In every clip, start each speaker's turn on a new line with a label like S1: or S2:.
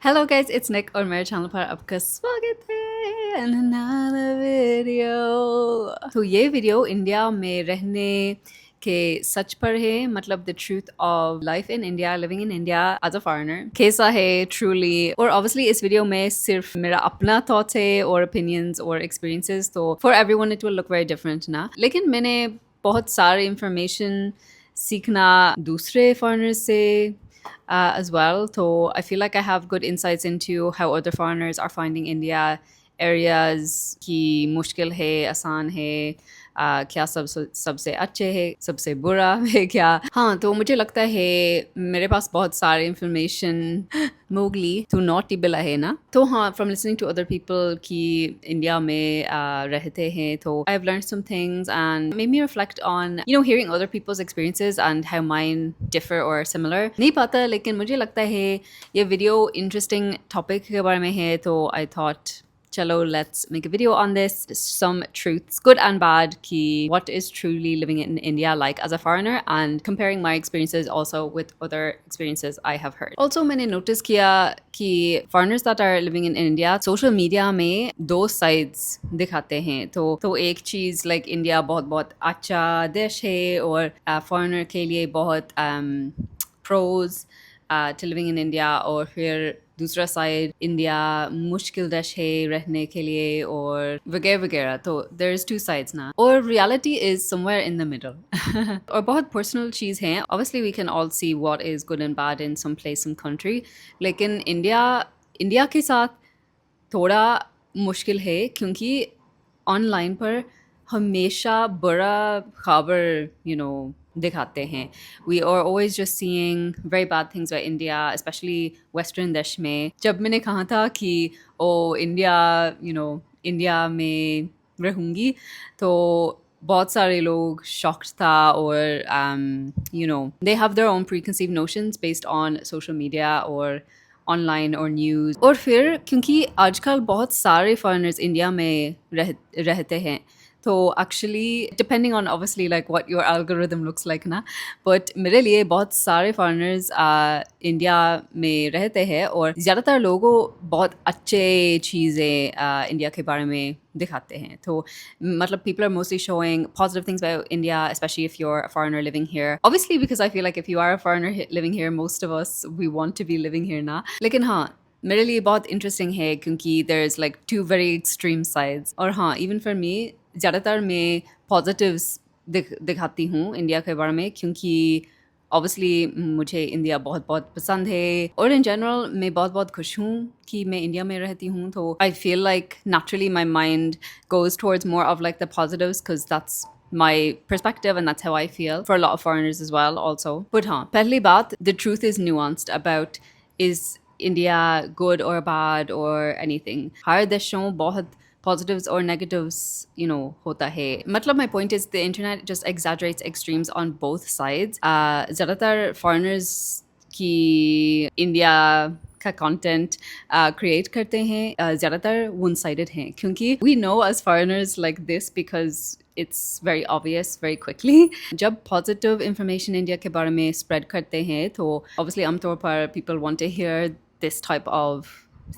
S1: Hello guys, it's निक और मेरे channel पर आपका स्वागत है in another video। तो ये वीडियो इंडिया में रहने के सच पर है, मतलब the truth of life in India, living in India as a foreigner कैसा है ट्रूली। और ऑब्वियसली इस वीडियो में सिर्फ मेरा अपना थॉट्स है और ओपिनियंस और एक्सपीरियंसेस, तो for everyone it will look very different ना। लेकिन मैंने बहुत सारे इंफॉर्मेशन सीखना दूसरे फॉरेनर्स से as well. So I feel like I have good insights into how other foreigners are finding India areas की मुश्किल है, आसान है, क्या सबसे अच्छे है, सबसे बुरा है क्या। हाँ, तो मुझे लगता है मेरे पास बहुत सारे इंफॉर्मेशन मोगली टू नॉट टिबला है ना। तो हाँ, from listening to other people कि इंडिया में रहते हैं, तो I have learn some things and made me reflect on hearing other people's experiences and how mine differ और सिमिलर। नहीं पता, लेकिन मुझे लगता है ये वीडियो इंटरेस्टिंग टॉपिक के बारे में है, तो I thought chalo, let's make a video on this. Some truths, good and bad, ki what is truly living in India like as a foreigner, and comparing my experiences also with other experiences I have heard. Also, मैंने notice किया कि foreigners that are living in India, social media में दो sides दिखाते हैं। तो एक चीज़ like India बहुत बहुत अच्छा देश है और foreigner के लिए बहुत pros to living in India, और फिर दूसरा साइड इंडिया मुश्किल देश है रहने के लिए और वगैरह वगैरह। तो देयर इज टू साइड्स ना, और reality is somewhere in the middle. और बहुत पर्सनल चीज़ है। Obviously we can all see what is good and bad in some place, some country, लेकिन इंडिया के साथ थोड़ा मुश्किल है क्योंकि ऑनलाइन पर हमेशा बड़ा खबर दिखाते हैं। We are always just seeing very bad things by India, especially western देश में। जब मैंने कहा था कि इंडिया में रहूँगी, तो बहुत सारे लोग शॉक्ड था, और they have their own preconceive notions based on social media और ऑनलाइन और न्यूज़। और फिर क्योंकि आजकल बहुत सारे फॉरेनर्स इंडिया में रहते हैं, तो actually depending on obviously like what your algorithm looks like ना, बट मेरे लिए बहुत सारे फॉरेनर्स इंडिया में रहते हैं और ज़्यादातर लोगों बहुत अच्छे चीज़ें इंडिया के बारे में दिखाते हैं। तो मतलब people are mostly showing positive things about India, especially if you're a foreigner living here. Obviously, because I feel like if you are a foreigner living here, most of us, we want to be living here ना। लेकिन हाँ, मेरे लिए बहुत interesting है क्योंकि there's like two very extreme sides। और हाँ, even for me, ज़्यादातर मैं positives दिखाती हूँ इंडिया के बारे में, क्योंकि ऑब्वियसली मुझे इंडिया बहुत बहुत पसंद है, और इन जनरल मैं बहुत बहुत खुश हूँ कि मैं इंडिया में रहती हूँ। तो I feel like naturally my mind goes towards more of like the positives because that's my perspective and that's how I feel for a lot of foreigners as well also. But हाँ, पहली बात, the truth is nuanced about is India good or bad or anything. हर देशों बहुत positives or negatives होता है। मतलब my point is the internet just exaggerates extremes on both sides. ज़्यादातर foreigners की इंडिया का कंटेंट क्रिएट करते हैं ज़्यादातर वन साइडेड हैं, क्योंकि we know as foreigners like this because it's very obvious very quickly. जब पॉजिटिव इंफॉर्मेशन इंडिया के बारे में स्प्रेड करते हैं, तो ऑब्वियसली आमतौर पर people want to hear this type of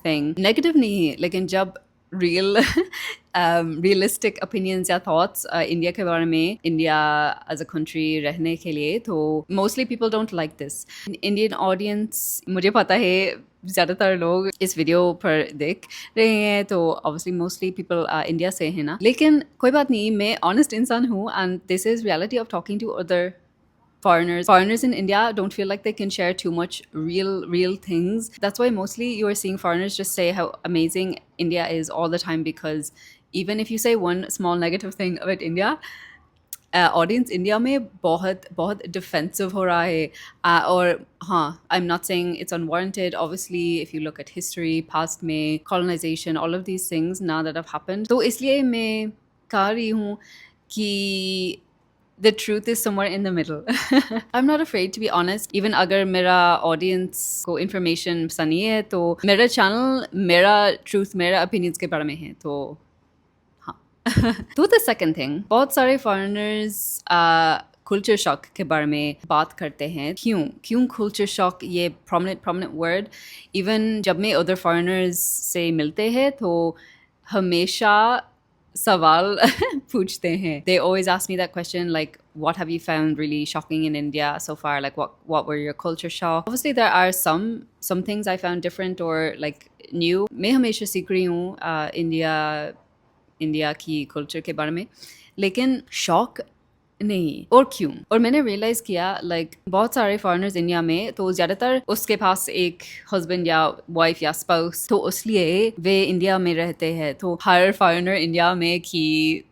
S1: thing. Negative नहीं है, लेकिन जब रियलिस्टिक ओपिनियंस या थॉट्स इंडिया के बारे में, इंडिया एज अ कंट्री रहने के लिए, तो mostly people don't like this. Indian audience, मुझे पता है ज़्यादातर लोग इस वीडियो पर देख रहे हैं, तो ऑब्वियसली मोस्टली पीपल इंडिया से हैं ना। लेकिन कोई बात नहीं, मैं ऑनेस्ट इंसान हूँ and this is reality of talking to other foreigners in India don't feel like they can share too much real things. That's why mostly you are seeing foreigners just say how amazing India is all the time, because even if you say one small negative thing about India, audience India में बहुत बहुत defensive हो रहा है। और हाँ, I am not saying it's unwarranted. Obviously if you look at history, past में colonisation, all of these things now that have happened, तो इसलिए मैं कह रही हूँ कि the truth is somewhere in the middle. I'm not afraid to be honest. Even अगर मेरा audience को information पसंद नहीं है, तो मेरा channel, मेरा truth, मेरा opinions के बारे में है, तो हाँ। तो the second thing, बहुत सारे foreigners culture shock के बारे में बात करते हैं क्यों culture shock ये prominent word even जब मैं other foreigners से मिलते हैं तो हमेशा सवाल पूछते हैं. They always ask me that question, like, what have you found really shocking in India so far? Like, what were your culture shock? Obviously, there are some things I found different or like new. मैं हमेशा सीख रही हूँ India की culture के बारे में, लेकिन शॉक नहीं. और क्यों? और मैंने रियलाइज़ किया लाइक बहुत सारे फॉरेनर्स इंडिया में तो ज़्यादातर उसके पास एक हस्बैंड या वाइफ या स्पाउस, तो इसलिए वे इंडिया में रहते हैं. तो हर फॉरेनर इंडिया में कि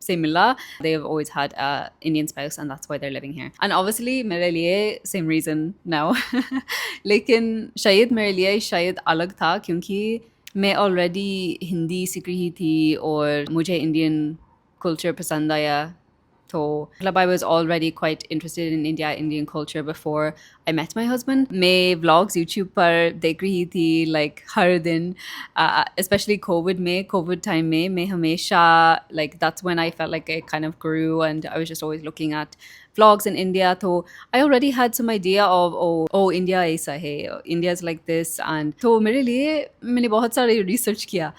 S1: से मिला, they've always had a Indian spouse and that's why they're living here. And obviously मेरे लिए same reason now. लेकिन शायद मेरे लिए शायद अलग था क्योंकि मैं ऑलरेडी हिंदी सीख रही थी और मुझे इंडियन कल्चर पसंद आया. तो मतलब I was already quite interested in Indian culture before I met my husband. मैं vlogs YouTube पर देख रही थी like हर दिन, especially COVID time में मैं हमेशा like that's when I felt like I kind of grew and I was just always looking at vlogs in India. तो I already had some idea of oh India ऐसा है, India's like this. and तो मेरे लिए मैंने बहुत सारे research किया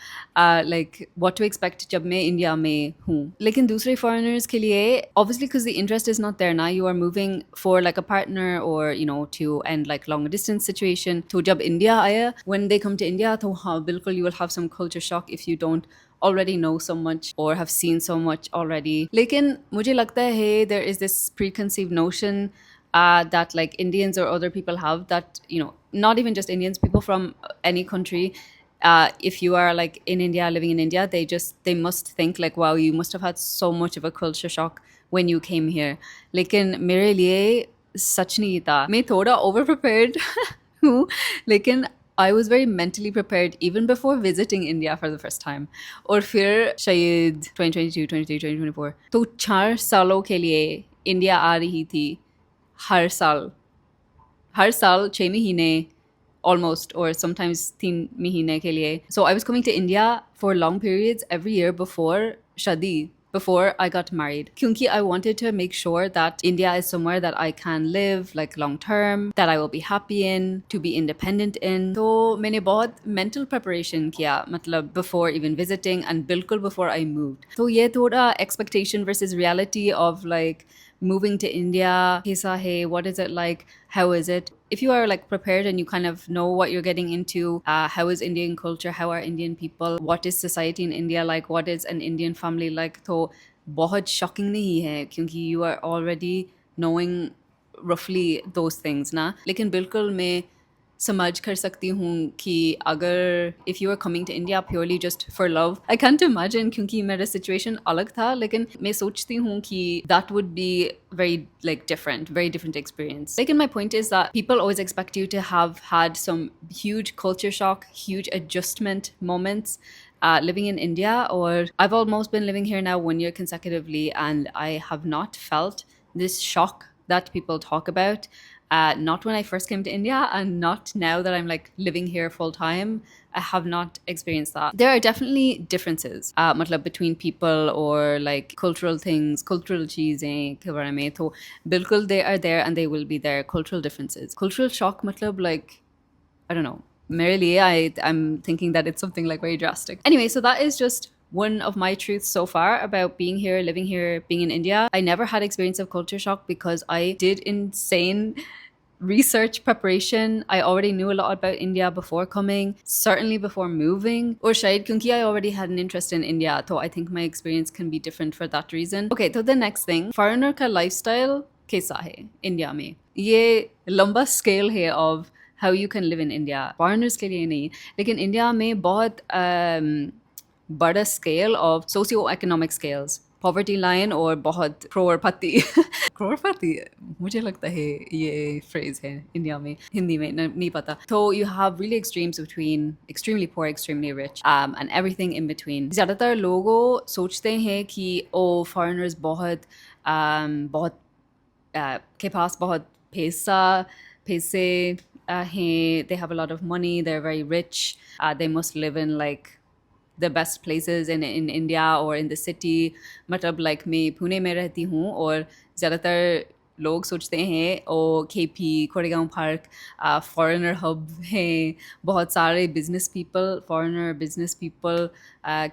S1: like what to expect जब मैं इंडिया में हूँ. लेकिन दूसरे foreigners के लिए obviously because the interest is not there now, you are moving for like a partner or you know to end like long distance situation. तो जब इंडिया आया, when they come to India तो हाँ बिल्कुल you will have some culture shock if you don't already know so much or have seen so much already. लेकिन मुझे लगता है there is this preconceived notion that like Indians or other people have, that you know, not even just Indians, people from any country, if you are like in India, living in India, they must think like wow, you must have had so much of a culture shock when you came here. लेकिन मेरे लिए सच नहीं था. मैं थोड़ा over prepared हूँ, लेकिन I was very mentally prepared even before visiting India for the first time. और फिर शायद 2022, 2023, 2024 तो 4 सालों के लिए इंडिया आ रही थी. हर साल 6 महीने almost, or sometimes 3 महीने के लिए. So I was coming to India for long periods every year before shadi, before I got married. Kyunki I wanted to make sure that India is somewhere that I can live like long term, that I will be happy in, to be independent in. So मैंने बहुत mental preparation किया, मतलब before even visiting and बिल्कुल before I moved. तो ये थोड़ा expectation versus reality of like moving to India, कैसा है, what is it like, how is it? If you are like prepared and you kind of know what you're getting into, how is Indian culture, how are Indian people, what is society in India like, what is an Indian family like, तो बहुत shocking नहीं है क्योंकि you are already knowing roughly those things ना. लेकिन बिल्कुल मैं समझ कर सकती हूँ कि अगर if you are coming to India purely just for love, I can't imagine क्योंकि मेरा situation अलग था, लेकिन मैं सोचती हूँ कि that would be very like very different experience. लेकिन my point is that people always expect you to have had some huge culture shock, huge adjustment moments living in India, or I've almost been living here now 1 year consecutively and I have not felt this shock that people talk about. Not when I first came to India and not now that I'm like living here full time. I have not experienced that. There are definitely differences मतलब between people or like cultural things, cultural चीज़ें के बारे में, तो बिल्कुल they are there and they will be there. Cultural differences. Cultural shock मतलब like, I don't know. मेरे लिए I'm thinking that it's something like very drastic. Anyway, so that is just one of my truths so far about being here, living here, being in India. I never had experience of culture shock because I did insane research preparation. I already knew a lot about India before coming, certainly before moving. Or shayad kyunki I already had an interest in India, so I think my experience can be different for that reason. Okay, so the next thing, foreigner ka lifestyle kaisa hai India mein? Ye lamba scale hai of how you can live in India. Foreigners ke liye nahi, lekin India mein bahut बड़ा scale of socio-economic scales. Poverty line और बहुत crorepati. Crorepati मुझे लगता है ये phrase है India में, हिंदी में नहीं पता. So you have really extremes between extremely poor, extremely rich, and everything in between. ज़्यादातर लोगों सोचते हैं कि foreigners बहुत के पास बहुत पैसे हैं, they have a lot of money, they're very rich, they must live in like the best places in India or in the city. मतलब like मैं पुणे में रहती हूँ और ज़्यादातर लोग सोचते हैं oh KP Koregaon park foreigner hub हैं बहुत सारे business people foreigner business people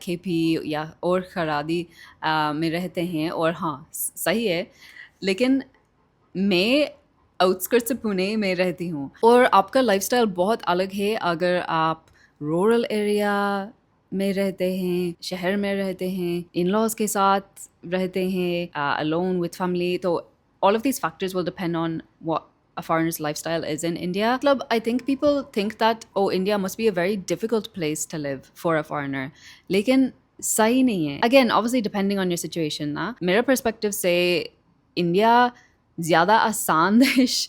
S1: KP या और खरादी में रहते हैं और हाँ सही है लेकिन मैं आउटस्कर्ट्स से पुणे में रहती हूँ और आपका लाइफस्टाइल बहुत अलग है अगर आप रूरल एरिया में रहते हैं शहर में रहते हैं इन लॉज के साथ रहते हैं अलोन विथ फैमिली तो all of these factors will depend on what a foreigner's lifestyle is in India. Club, I think people think that oh India must be a very difficult place to live for a foreigner. लेकिन सही नहीं है. Again, obviously depending on your situation ना. मेरा perspective से India ज़्यादा आसान देश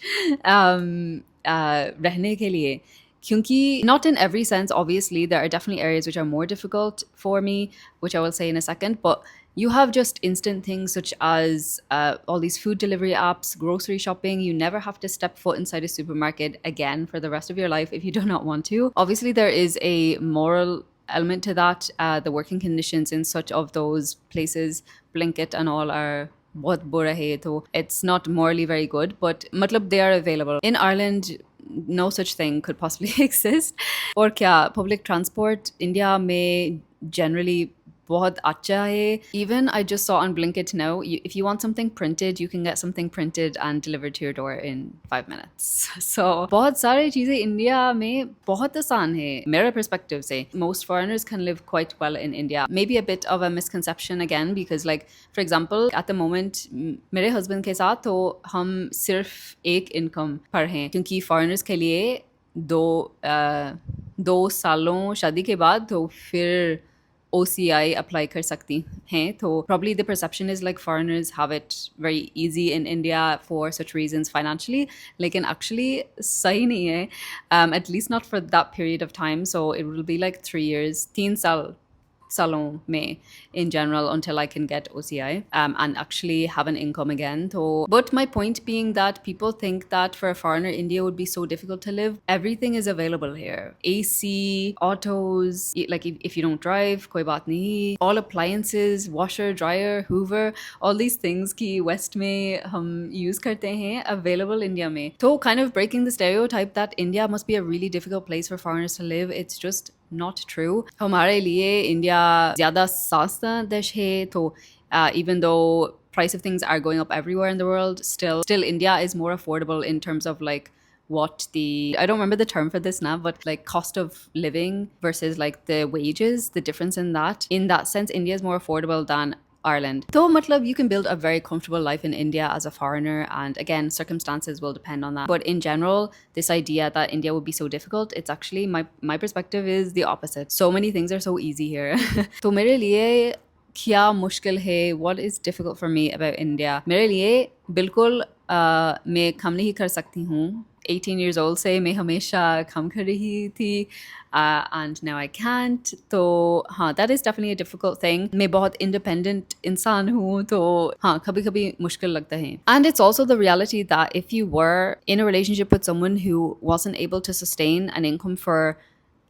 S1: रहने के लिए क्योंकि not in every sense obviously there are definitely areas which are more difficult for me which I will say in a second but you have just instant things such as all these food delivery apps, grocery shopping. You never have to step foot inside a supermarket again for the rest of your life if you do not want to. Obviously, there is a moral element to that. The working conditions in such of those places, Blinkit and all, are बहुत बुरा है तो it's not morally very good but मतलब they are available in Ireland no such thing could possibly exist और क्या public transport India में generally बहुत अच्छा है even I just saw on Blinkit now if you want something printed you can get something printed and delivered to your door in 5 minutes so बहुत सारी चीज़ें India में बहुत आसान है मेरे perspective से most foreigners can live quite well in India maybe a bit of a misconception again because like for example at the moment मेरे husband के साथ तो हम सिर्फ एक income पर हैं क्योंकि foreigners के लिए दो सालों शादी के बाद तो फिर OCI apply कर सकती हैं तो probably the perception is like foreigners have it very easy in India for such reasons financially लेकिन actually सही नहीं है at least not for that period of time so it will be like 3 years 3 सालों में in general until I can get OCI and actually have an income again. So, but my point being that people think that for a foreigner, India would be so difficult to live. Everything is available here. AC, autos, like if you don't drive, koi baat nahi. All appliances, washer, dryer, hoover, all these things ki West में हम use करते हैं available India में. So kind of breaking the stereotype that India must be a really difficult place for foreigners to live. It's just not true. हमारे लिए India ज़्यादा सस्ता देश है तो even though price of things are going up everywhere in the world, still India is more affordable in terms of like what the I don't remember the term for this now, but like cost of living versus like the wages, the difference in that. In that sense, India is more affordable than Ireland. Though matlab you can build a very comfortable life in India as a foreigner and again circumstances will depend on that. But in general, this idea that India would be so difficult, it's actually my perspective is the opposite. So many things are so easy here. तो मेरे लिए क्या मुश्किल है what is difficult for me about India मेरे लिए बिल्कुल मैं काम नहीं कर सकती हूँ 18 years old से मैं हमेशा काम कर रही थी and now I can't तो हाँ that is definitely a difficult thing मैं बहुत independent इंसान हूँ तो हाँ कभी कभी मुश्किल लगता है and it's also the reality that if you were in a relationship with someone who wasn't able to sustain an income for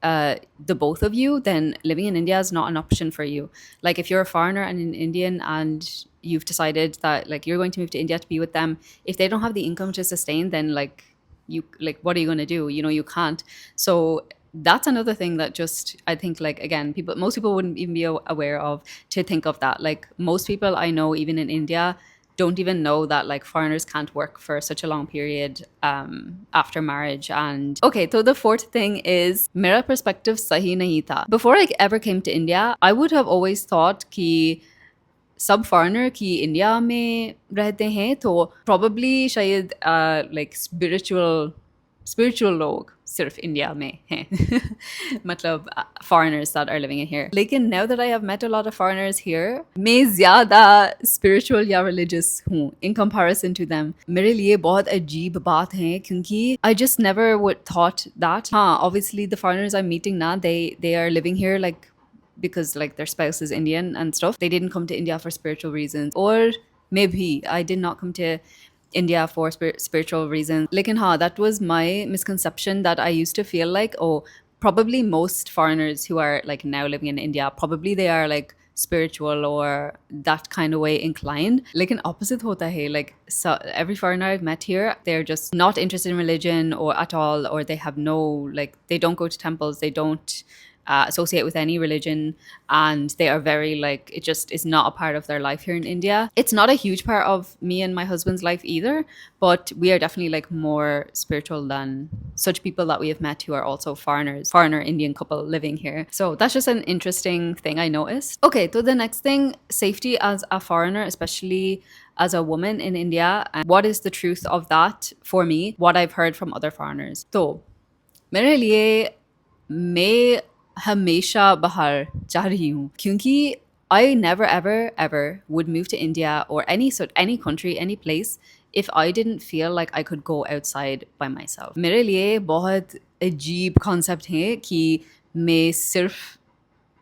S1: the both of you, then living in India is not an option for you. Like if you're a foreigner and an Indian and you've decided that like you're going to move to India to be with them, if they don't have the income to sustain, then like what are you going to do? You know, you can't. So that's another thing that just I think like again most people wouldn't even be aware of to think of that. Like most people I know even in India don't even know that like foreigners can't work for such a long period after marriage. And okay, so the fourth thing is mera perspective sahi nahi tha. Before I ever came to India, I would have always thought कि सब foreigner की India में रहते हैं तो probably शायद like spiritual लोग सिर्फ इंडिया में हैं मतलब foreigners that are living in here लेकिन now that I have met a lot of foreigners here मैं ज़्यादा spiritual या religious हूँ in comparison to them मेरे लिए बहुत अजीब बात है क्योंकि I just never would thought that हाँ obviously the foreigners I'm meeting now they are living here like because like their spouse is Indian and stuff they didn't come to India for spiritual reasons or maybe I did not come to India for spiritual reasons. Lekin haan, that was my misconception that I used to feel like, oh, probably most foreigners who are like now living in India, probably they are like spiritual or that kind of way inclined. Like an opposite hota hai. Like so every foreigner I've met here, they're just not interested in religion or at all, or they have no like they don't go to temples, they don't associate with any religion, and they are very like it just is not a part of their life here in India. It's not a huge part of me and my husband's life either, but we are definitely like more spiritual than such people that we have met who are also foreigners, foreigner Indian couple living here. So that's just an interesting thing I noticed. Okay, so the next thing, safety as a foreigner, especially as a woman in India, and what is the truth of that for me, what I've heard from other foreigners. So मेरे लिए मैं हमेशा बाहर जा रही हूँ क्योंकि I never ever would move to India or any country, any place if I didn't feel like I could go outside by myself. मेरे लिए बहुत अजीब concept है कि मैं सिर्फ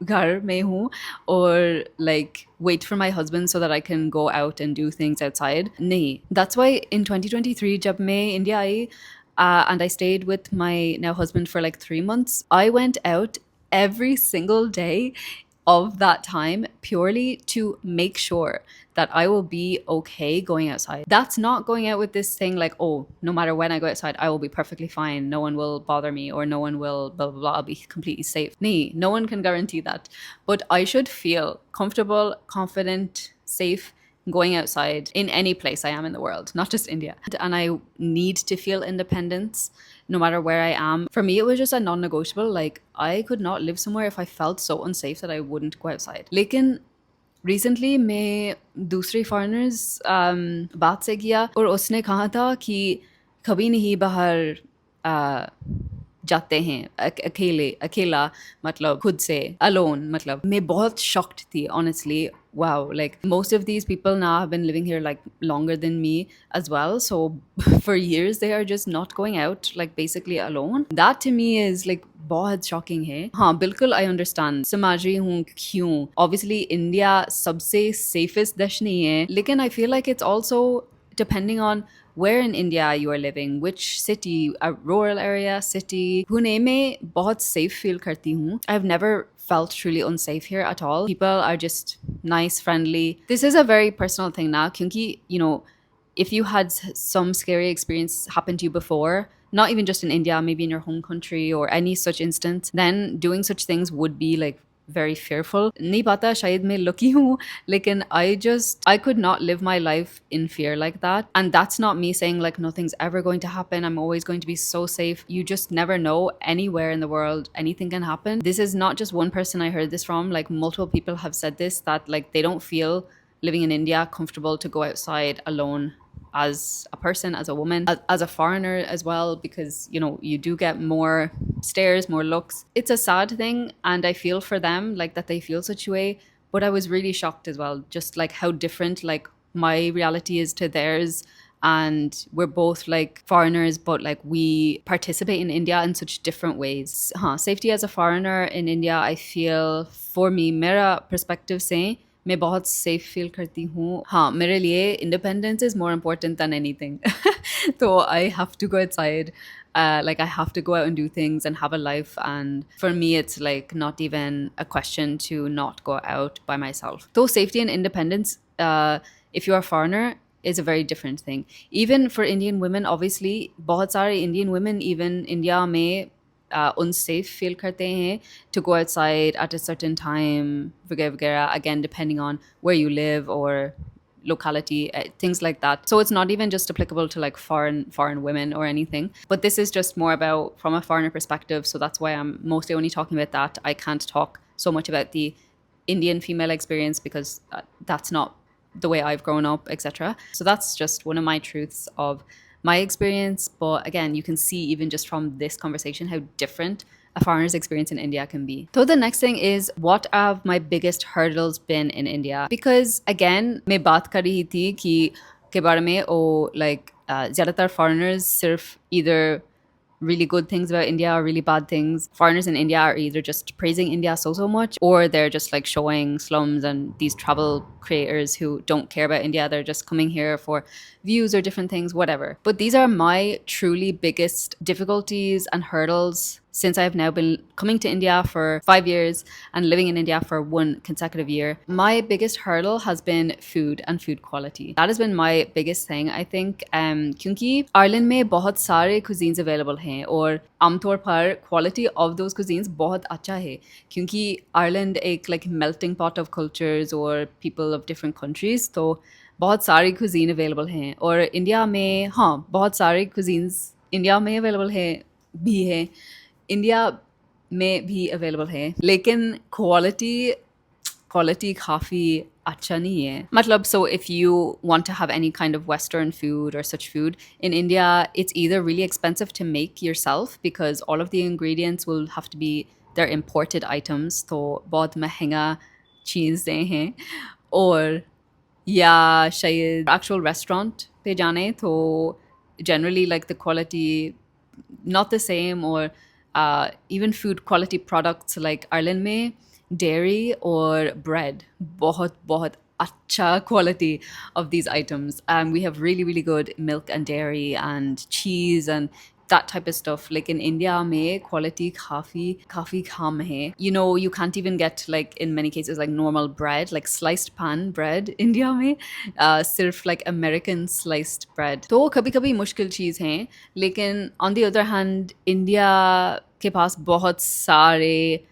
S1: घर में हूँ or like wait for my husband so that I can go out and do things outside. नहीं. That's why in 2023 जब मैं India I and I stayed with my now husband for like 3 months, I went out every single day of that time purely to make sure that I will be okay going outside. That's not going out with this thing like, oh, no matter when I go outside, I will be perfectly fine. No one will bother me or no one will blah, blah, blah. I'll be completely safe. Nee, no one can guarantee that. But I should feel comfortable, confident, safe going outside in any place I am in the world, not just India. And I need to feel independence no matter where I am. For me, it was just a non-negotiable. Like, I could not live somewhere if I felt so unsafe that I wouldn't go outside. Lekin recently मैं दूसरे foreigners बात से किया और उसने कहा था कि कभी नहीं बाहर जाते हैं अकेला मतलब खुद से alone मतलब मैं बहुत shocked थी honestly. Wow, like most of these people now have been living here like longer than me as well, so for years they are just not going out, like basically alone. That to me is like बहुत shocking है. हाँ बिल्कुल I understand, समझ रही हूँ क्यों. Obviously India सबसे safest देश नहीं है, लेकिन I feel like it's also depending on where in India you are living, which city, a rural area, city. Pune में बहुत safe feel करती हूँ. I've never felt truly unsafe here at all. People are just nice, friendly. This is a very personal thing now, क्योंकि, you know, if you had some scary experience happen to you before, not even just in India, maybe in your home country or any such instance, then doing such things would be like very fearful. नहीं पता शायद मैं lucky हूँ, लेकिन I could not live my life in fear like that. And that's not me saying like nothing's ever going to happen, I'm always going to be so safe. You just never know. Anywhere in the world, anything can happen. This is not just one person I heard this from. Like multiple people have said this, that like they don't feel living in India comfortable to go outside alone as a person, as a woman, as a foreigner as well, because, you know, you do get more stares, more looks. It's a sad thing, and I feel for them, like that they feel such a way. But I was really shocked as well, just like how different like my reality is to theirs. And we're both like foreigners, but like we participate in India in such different ways. Safety as a foreigner in India, I feel for me, मेरा perspective से मैं बहुत safe feel करती हूँ. हाँ, मेरे लिए independence is more important than anything. तो I have to go outside. Like I have to go out and do things and have a life, and for me it's like not even a question to not go out by myself. Though safety and independence, if you are a foreigner, is a very different thing. Even for Indian women, obviously बहुत सारे Indian women even India में unsafe feel करते हैं to go outside at a certain time वगैरह, again depending on where you live or locality, things like that. So it's not even just applicable to like foreign women or anything, but this is just more about from a foreigner perspective, so that's why I'm mostly only talking about that. I can't talk so much about the Indian female experience because that's not the way I've grown up, etc. So that's just one of my truths of my experience. But again, you can see even just from this conversation how different a foreigner's experience in India can be. So the next thing is, what have my biggest hurdles been in India? Because again, मैं बात कर रही थी कि के बारे में like ज़्यादातर foreigners सिर्फ either really good things about India or really bad things. Foreigners in India are either just praising India so much, or they're just like showing slums and these travel creators who don't care about India. They're just coming here for views or different things, whatever. But these are my truly biggest difficulties and hurdles since I've now been coming to India for 5 years and living in India for one consecutive year, my biggest hurdle has been food and food quality. That has been my biggest thing, I think. क्योंकि Ireland में बहुत सारे cuisines available हैं और आमतौर पर quality of those cuisines बहुत अच्छा है क्योंकि Ireland एक like melting pot of cultures or people of different countries, तो बहुत सारी cuisine available हैं और इंडिया में हाँ बहुत सारे cuisines इंडिया में available हैं भी है इंडिया में भी अवेलेबल है लेकिन क्वालिटी काफ़ी अच्छा नहीं है मतलब so if you want to have any kind of western food or such food in India it's either really expensive to make yourself because all of the ingredients will have to be they're imported items तो बहुत महंगा चीज़ें हैं और या शायद actual restaurant पे जाने तो generally like the quality not the same or even food quality products like Ireland में dairy or bread बहुत बहुत अच्छा quality of these items. We have really really good milk and dairy and cheese and that type of stuff. Like in India में quality काफी कम है. You know, you can't even get like in many cases like normal bread, like sliced pan bread India में सिर्फ like American sliced bread. तो कभी-कभी मुश्किल चीज़ है. लेकिन on the other hand, India के पास बहुत सारे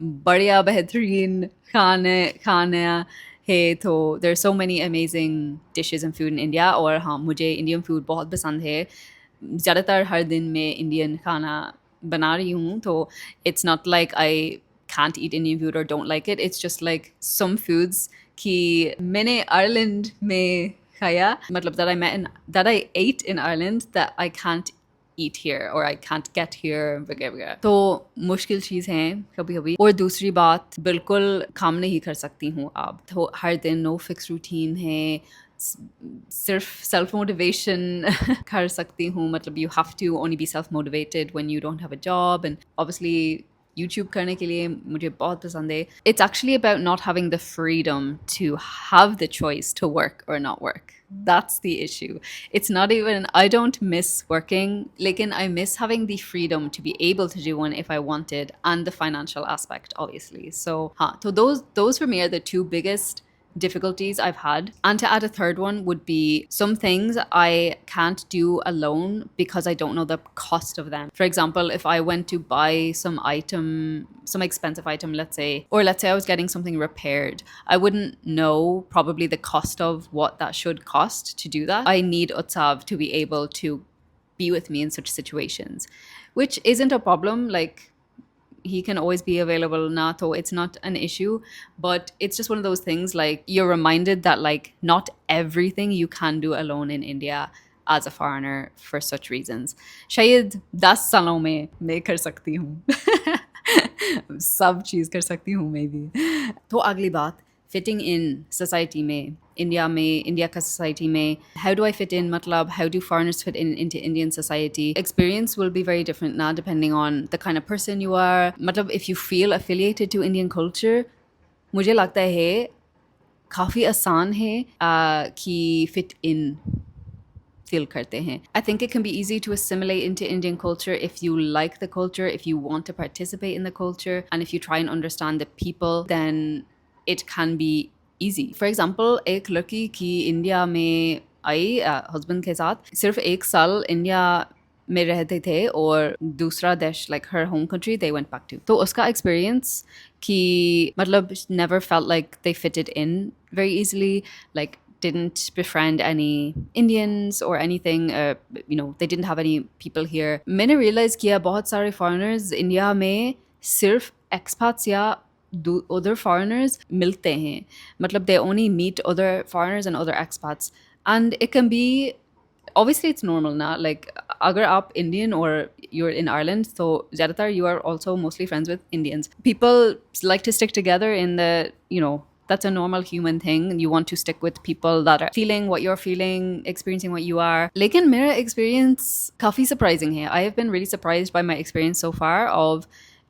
S1: बढ़िया बेहतरीन खाने है तो there are so many amazing dishes and food in India और हाँ मुझे Indian food बहुत पसंद है ज़्यादातर हर दिन मैं इंडियन खाना बना रही हूँ तो it's not like I can't eat Indian food or don't like it it's just like some foods कि मैंने आयरलैंड में खाया मतलब that I ate in Ireland that I can't eat here or I can't get here वगैरह तो मुश्किल चीज़ है कभी कभी और दूसरी बात बिल्कुल काम नहीं कर सकती हूँ अब तो हर दिन नो फिक्स रूटीन है सिर्फ सेल्फ मोटिवेशन कर सकती हूँ मतलब you have to only be self motivated when you don't have a job and obviously YouTube करने के लिए मुझे बहुत पसंद है It's actually about not having the freedom to have the choice to work or not work. That's the issue. It's not even, I don't miss working, लेकिन I miss having the freedom to be able to do one if I wanted and the financial aspect, obviously. So, so those for me are the two biggest difficulties I've had. And to add a third one would be some things I can't do alone because I don't know the cost of them. For example, if I went to buy some expensive item, let's say I was getting something repaired, I wouldn't know probably the cost of what that should cost to do that. I need Utsav to be able to be with me in such situations, which isn't a problem. Like, he can always be available now, so it's not an issue, but it's just one of those things like you're reminded that like not everything you can do alone in India as a foreigner for such reasons. शायद 10 सालों में मैं कर सकती हूँ सब चीज़ कर सकती हूँ maybe. तो अगली बात fitting in society में India का society में how do I fit in मतलब how do foreigners fit in into Indian society experience will be very different now depending on the kind of person you are मतलब if you feel affiliated to Indian culture मुझे लगता है काफ़ी आसान है कि fit in feel करते हैं. I think it can be easy to assimilate into Indian culture if you like the culture, if you want to participate in the culture, and if you try and understand the people, then it can be easy. For example, एक लड़की की India में आई husband के साथ सिर्फ 1 साल India में रहते थे और दूसरा देश like her home country they went back to. तो उसका experience कि मतलब never felt like they fitted in very easily, like didn't befriend any Indians or anything, they didn't have any people here. मैंने realize किया बहुत सारे foreigners India में सिर्फ expats या other foreigners मिलते हैं मतलब they only meet other foreigners and other expats and it can be obviously it's normal now like अगर आप Indian or you're in Ireland so ज़्यादातर you are also mostly friends with Indians. People like to stick together in the that's a normal human thing. You want to stick with people that are feeling what you're feeling, experiencing what you are. लेकिन मेरा experience काफ़ी surprising है. I have been really surprised by my experience so far of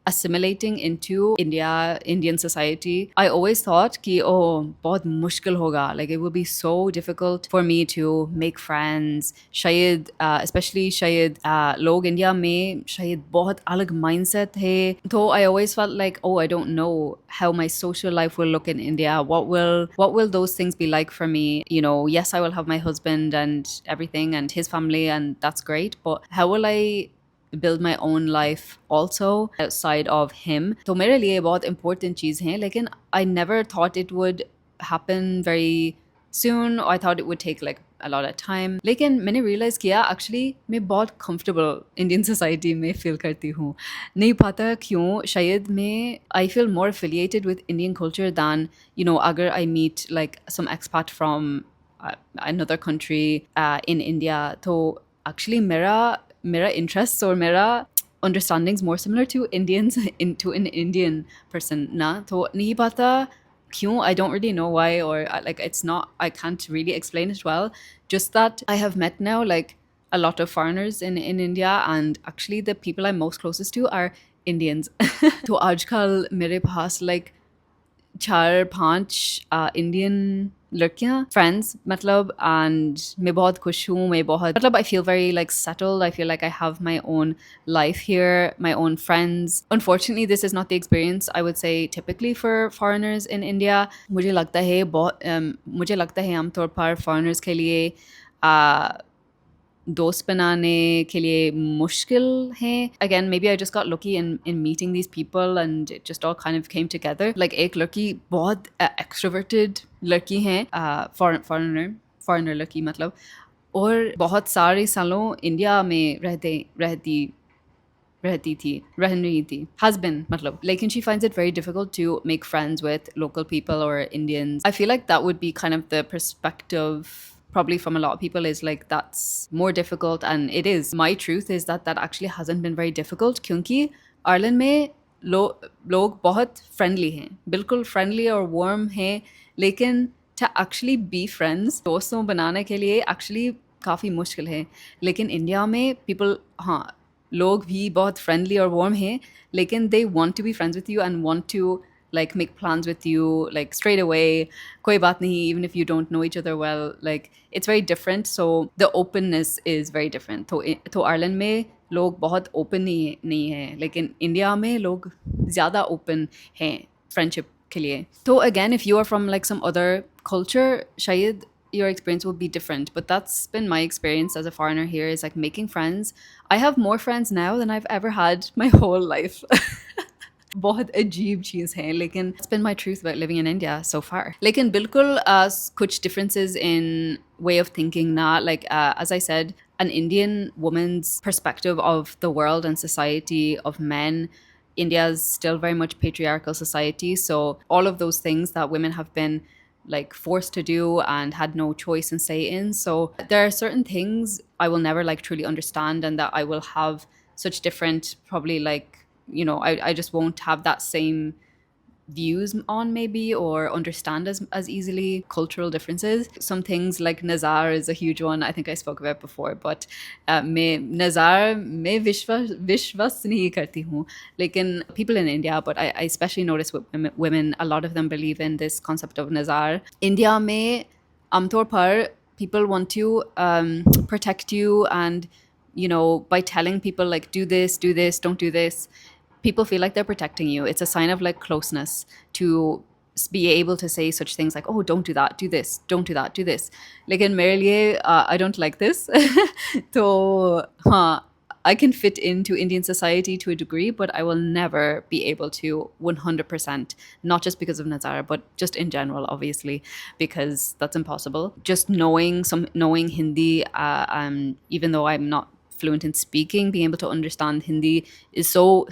S1: assimilating into Indian society, I always thought कि oh बहुत मुश्किल होगा, like it would be so difficult for me to make friends. शायद especially शायद लोग India में शायद बहुत अलग mindset है. Though I always felt like, oh, I don't know how my social life will look in India. What will those things be like for me? You know, yes, I will have my husband and everything and his family, and that's great, but how will I build my own life also outside of him? तो मेरे लिए बहुत important चीज़ है, लेकिन I never thought it would happen very soon. I thought it would take like a lot of time. लेकिन मैंने realize किया actually मैं बहुत comfortable Indian society में feel करती हूँ. नहीं पता क्यों, शायद मैं I feel more affiliated with Indian culture than, you know, अगर I meet like some expat from another country in India. तो actually मेरा interests और मेरा understandings more similar to Indians to an Indian person ना. तो नहीं पता क्यों, I don't really know why, or like it's not, I can't really explain it well. Just that I have met now like a lot of foreigners in India, and actually the people I'm most closest to are Indians. तो आजकल मेरे पास like 4-5 Indian लड़कियां friends मतलब, and मैं बहुत खुश हूँ. मैं बहुत मतलब I feel very like settled. I feel like I have my own life here, my own friends. Unfortunately, this is not the experience I would say typically for foreigners in India. मुझे लगता है आमतौर पर foreigners के लिए दोस्त बनाने के लिए मुश्किल हैं. Again, maybe I just got lucky in meeting these people and it just all kind of came together. Like एक लड़की बहुत extroverted लड़की है, foreigner लड़की मतलब, और बहुत सारे सालों इंडिया में रह रही थी husband मतलब, लेकिन she finds it very difficult to make friends with local people or Indians. I feel like that would be kind of the perspective probably from a lot of people, is like that's more difficult, and it is. My truth is that actually hasn't been very difficult, क्योंकि Ireland में लोग बहुत friendly हैं, बिल्कुल friendly और warm हैं, लेकिन to actually be friends, दोस्तों बनाने के लिए actually काफ़ी मुश्किल है. लेकिन इंडिया में people, हाँ, लोग भी बहुत friendly और warm हैं, लेकिन they want to be friends with you and want to like make plans with you like straight away. कोई बात नहीं, even if you don't know each other well, like it's very different. So the openness is very different. तो Ireland में लोग बहुत open नहीं हैं, लेकिन इंडिया में लोग ज़्यादा open हैं friendship के लिए. तो again, if you are from like some other culture, शायद your experience will be different, but that's been my experience as a foreigner here, is like making friends. I have more friends now than I've ever had my whole life. बहुत अजीब चीज़ है, लेकिन it's been my truth about living in India so far. लेकिन बिल्कुल कुछ differences in way of thinking ना, like as I said, an Indian woman's perspective of the world and society, of men. India's still very much patriarchal society, so all of those things that women have been like forced to do and had no choice and say in. So there are certain things I will never like truly understand, and that I will have such different, probably like, you know, I just won't have that same views on maybe, or understand as easily cultural differences. Some things like Nazar is a huge one. I think I spoke about before, but मैं Nazar में विश्वास नहीं करती हूँ. लेकिन people in India, but I especially notice with women, a lot of them believe in this concept of Nazar. India में आमतौर पर people want to protect you, and you know, by telling people like do this, don't do this, people feel like they're protecting you. It's a sign of like closeness to be able to say such things like, oh, don't do that, do this, don't do that, do this. लेकिन मेरे लिए I don't like this. तो हाँ, I can fit into Indian society to a degree, but I will never be able to 100%, not just because of Nazara, but just in general, obviously, because that's impossible. Just knowing Hindi, even though I'm not fluent in speaking, being able to understand Hindi is so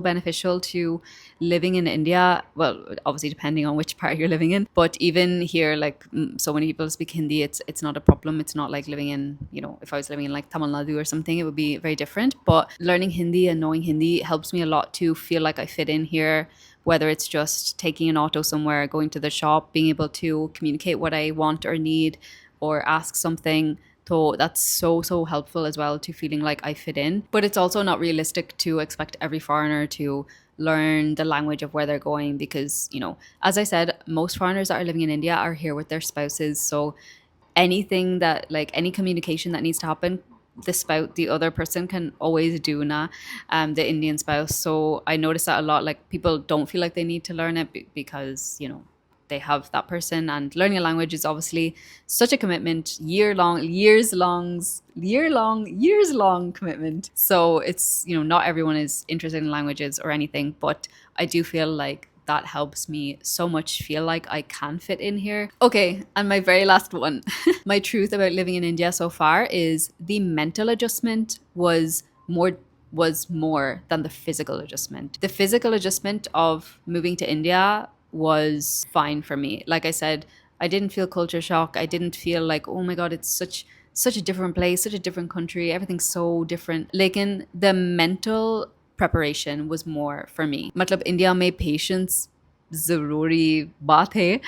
S1: beneficial to living in India. Well, obviously depending on which part you're living in, but even here, like so many people speak Hindi, it's not a problem. It's not like living in, you know, if I was living in like Tamil Nadu or something, it would be very different. But learning Hindi and knowing Hindi helps me a lot to feel like I fit in here, whether it's just taking an auto somewhere, going to the shop, being able to communicate what I want or need, or ask something. So that's so helpful as well to feeling like I fit in. But it's also not realistic to expect every foreigner to learn the language of where they're going because, you know, as I said, most foreigners that are living in India are here with their spouses. So anything that, like, any communication that needs to happen, the other person can always do na, the Indian spouse. So I notice that a lot, like people don't feel like they need to learn it because, you know, they have that person. And learning a language is obviously such a commitment, years long commitment. So it's, you know, not everyone is interested in languages or anything, but I do feel like that helps me so much feel like I can fit in here. Okay, and my very last one. My truth about living in India so far is the mental adjustment was more than the physical adjustment. The physical adjustment of moving to India was fine for me. Like I said, I didn't feel culture shock. I didn't feel like, oh my god, it's such a different place, such a different country, everything's so different. Lekin the mental preparation was more for me. मतलब India में patience ज़रूरी बात है.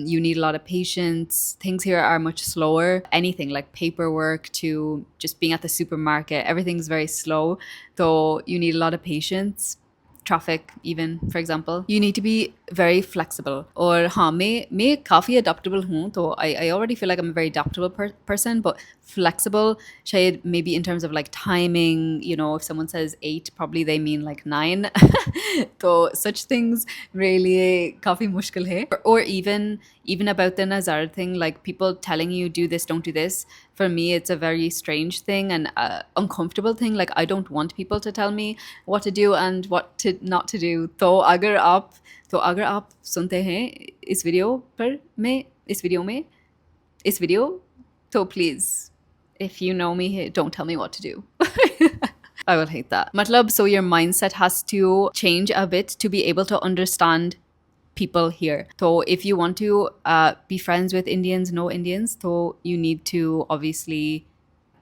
S1: You need a lot of patience. Things here are much slower. Anything like paperwork to just being at the supermarket, everything's very slow. So you need a lot of patience. Traffic even, for example, you need to be very flexible. और हाँ, मैं काफ़ी adaptable हूँ, तो I already feel like I'm a very adaptable person, but flexible शायद maybe in terms of like timing, you know, if someone says 8 probably they mean like 9. So such things really काफ़ी मुश्किल है. Or even about the Nazar thing, like people telling you do this, don't do this. For me, it's a very strange thing and uncomfortable thing. Like I don't want people to tell me what to do and what to not to do. तो अगर आप सुनते हैं इस video तो please, if you know me, don't tell me what to do. I will hate that. Matlab, so your mindset has to change a bit to be able to understand people here. So if you want to be friends with Indians, know Indians, so you need to obviously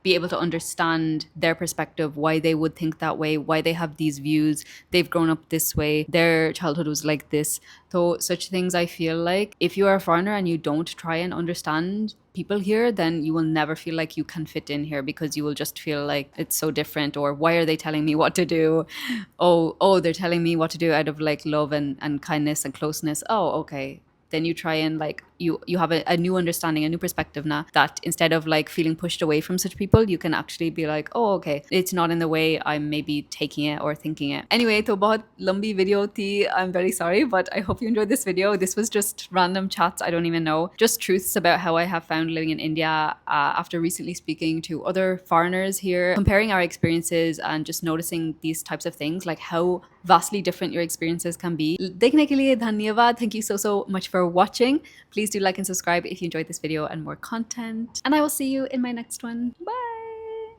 S1: be able to understand their perspective, why they would think that way, why they have these views, they've grown up this way, their childhood was like this. So such things, I feel like if you are a foreigner and you don't try and understand people here, then you will never feel like you can fit in here because you will just feel like it's so different. Or why are they telling me what to do? Oh, they're telling me what to do out of like love and kindness and closeness. Oh, okay. Then you try and like you have a new understanding, a new perspective now, that instead of like feeling pushed away from such people, you can actually be like, oh okay, it's not in the way I'm maybe taking it or thinking it. Anyway, to bahut lambi video thi. I'm very sorry, but I hope you enjoyed this video. This was just random chats, I don't even know, just truths about how I have found living in India after recently speaking to other foreigners here, comparing our experiences and just noticing these types of things, like how vastly different your experiences can be. Dekhne ke liye dhanyavad. Thank you so much for watching. Please do like and subscribe if you enjoyed this video and more content. And I will see you in my next one. Bye!